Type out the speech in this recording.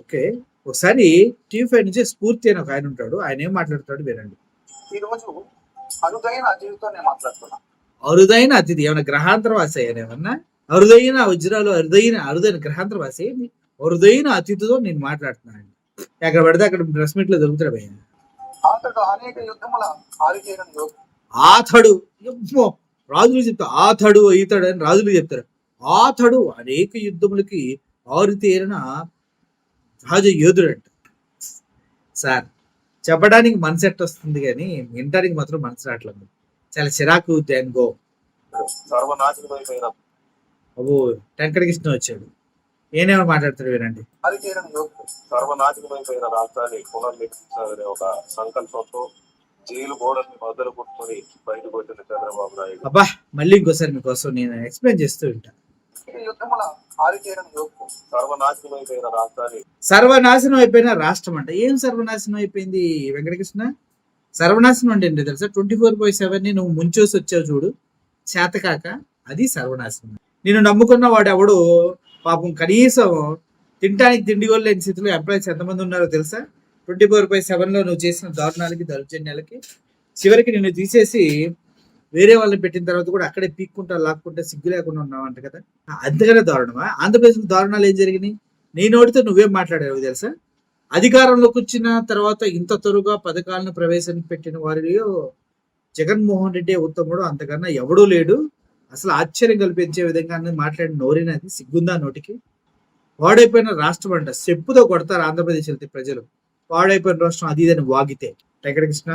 Okay. ఒకసారి TV5 నుంచి స్ఫూర్తి అని ఒక ఆయన ఉంటాడు. ఆయన ఏం మాట్లాడతాడు వినండి. ఈ రోజు అరుదైన అతిథితో నేను మాట్లాడుతున్నా. అరుదైన అతిథి ఏమైనా గ్రహాంతర వాసి అయ్యాను ఏమన్నా? అరుదైన వజ్రాలు అరుదైన గ్రహాంతర వాసి ఏంది? అరుదైన అతిథితో నేను మాట్లాడుతున్నాను. ఎక్కడ పడితే అక్కడ ప్రెస్ మీట్ లో దొరుకుతాడు భయ్య. అతడు అనేక యుద్ధముల ఆరితేరిన యోధుడు. ఆతడు ఎమ్మో, రాజులు చెప్తారు ఆతడు ఈతడు అని రాజులు చెప్తారు. ఆతడు అనేక యుద్ధములకి ఆరుతేరిన రాజ యోధుడు అంట. సార్ చెప్పడానికి మనసు ఎట్టొస్తుంది కానీ వినటానికి మాత్రం మనసు రావట్లేదు. చాలా చిరాకు గో. సర్వనాశనమైపోయిన అబ్బో వెంకటకృష్ణ వచ్చాడు. ఏనేమో మాట్లాడతాడు వినండి. ఆరితేరిన యోధుడు. సర్వనాశనమైపోయిన రాష్ట్రాన్ని పునర్నిర్మించాలనే ఒక సంకల్పంతో జైలు గోడల్ని మొదలు కొట్టుకుని బయటకు వచ్చిన చంద్రబాబు నాయుడు. అబ్బా మళ్ళీ ఇంకోసారి మీకోసం నేను ఎక్స్ప్లెయిన్ చేస్తూ ఉంటా. యుద్ధముల ఆరితేరిన యోధుడు. సర్వనాశనమైపోయిన రాష్ట్రాన్ని సర్వనాశనం అయిపోయిన రాష్ట్రం అంట. ఏం సర్వనాశనం అయిపోయింది వెంకటకృష్ణ? సర్వనాశనం అంటే ఏంటి తెలుసా? 24/7 ని నువ్వు ముంచోసి వచ్చావు చూడు, చేతకాక, అది సర్వనాశనం. నేను నమ్ముకున్న వాడు ఎవడు పాపం కనీసం తినడానికి తిండి కూడా లేని స్థితిలో ఎంప్లాయీస్ ఎంతమంది ఉన్నారో తెలుసా? 24/7 లో నువ్వు చేసిన దారుణాలకి దౌర్జన్యాలకి చివరికి నిన్ను తీసేసి వేరే వాళ్ళని పెట్టిన తర్వాత కూడా అక్కడే పీక్కుంటా లాక్కుంటా సిగ్గు లేకుండా ఉన్నావంట కదా. అంతగానే దారుణమా? ఆంధ్రప్రదేశ్ దారుణాలు ఏం జరిగినాయి? నీ నోటితో నువ్వేం మాట్లాడావు తెలుసా? అధికారంలోకి వచ్చిన తర్వాత ఇంత త్వరగా పథకాలను ప్రవేశపెట్టిన వారిలో జగన్మోహన్ రెడ్డి ఉత్తముడు, అంతకన్నా ఎవడూ లేడు. అసలు ఆశ్చర్యం కల్పించే విధంగా మాట్లాడిన నోరినది సిగ్గుందా నోటికి? పాడైపోయిన రాష్ట్రం అంట. చెప్పుతో కొడతారు ఆంధ్రప్రదేశ్ ప్రజలు. పాడైపోయిన రాష్ట్రం అది ఇదని వాగితే. వెంకటకృష్ణ